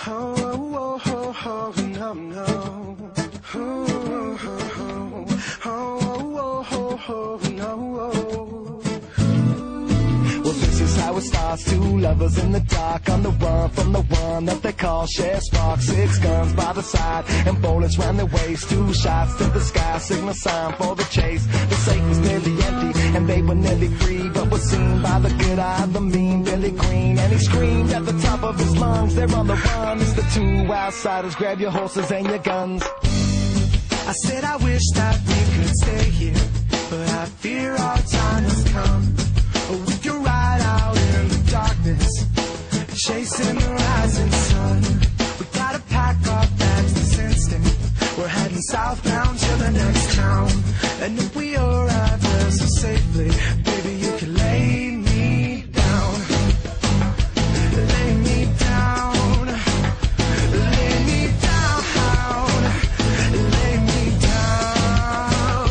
Oh, oh, oh, oh, no, no. Oh, oh, oh, oh, oh, oh, no. Well, this is how it starts. Two lovers in the dark, on the run from the one that they call Sheriff Spark. 6 guns by the side and bullets round their waist. 2 shots to the sky, signal sign for the chase. The safe was nearly empty and they were nearly free, but was seen by the good eye, the mean Billy Green. And he screamed at the top of his lungs, they're on the run. It's the 2 outsiders, grab your horses and your guns. I said I wish that we could stay here, but I fear our time has come. We can ride out in the darkness, chasing the rising sun. We gotta pack our bags this instant. We're heading southbound to the next town. And if we arrive there so safely, baby, you can lay me down. Lay me down. Lay me down. Lay me down.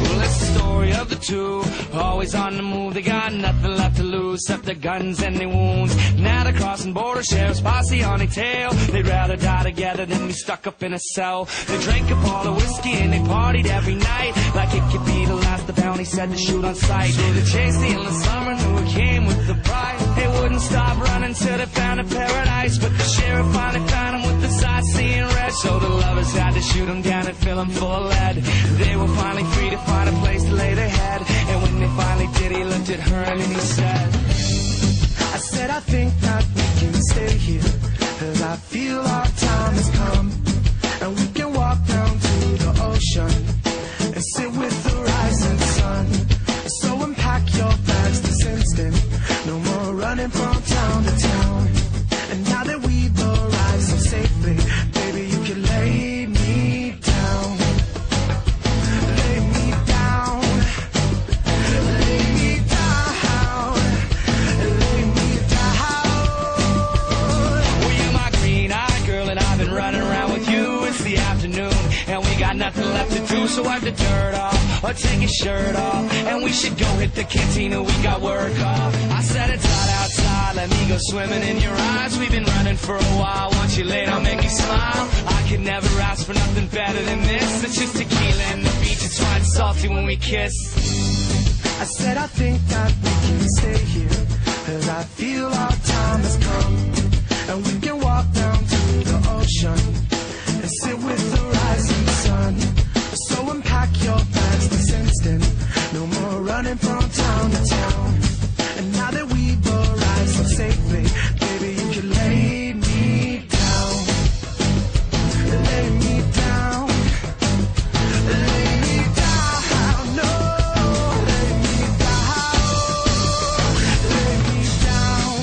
Well, it's the story of the 2, always on the move. They got nothing left to lose except their guns and their wounds. Now they're crossing border, sheriff's posse on their tail. They'd rather die together than be stuck up in a cell. They drank up all the whiskey and they partied every night, like it could be the last. The bounty said to shoot on sight. They chased the endless summer, knew it came with the pride. They wouldn't stop running till they found a paradise, but the sheriff finally found them with the sights seeing red. So the lovers had to shoot them down and fill them full of lead. They were finally free to find a place to lay their head. And when they finally did, he looked at her and he said, I said I think that we can stay here, 'cause I feel our time has come. And we can walk down to the ocean and sit with the rising sun. So unpack your bags this instant, no more running from town to town. And now that we've arrived so safely, baby, you can lay me down. Lay me down. Lay me down. Lay me down. well, you're my green-eyed girl and I've been running around with you. It's the afternoon and we got nothing left to do, so wipe the dirt off or take your shirt off, and we should go hit the cantina, we got work off. I said it's hot outside, let me go swimming in your eyes. We've been running for a while, once you late I'll make you smile. I could never ask for nothing better than this. It's just tequila and the beach, it's fine salty when we kiss. I said I think that we can stay here, 'cause I feel our time has come. And we can walk down to the ocean and sit with the rising sun. So unpack your bags this instant, no more running from town to town. And now that we've arrived so safely, baby, you can lay me down. Lay me down. Lay me down. No. Lay me down. Lay me down.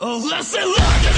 Oh, listen, look!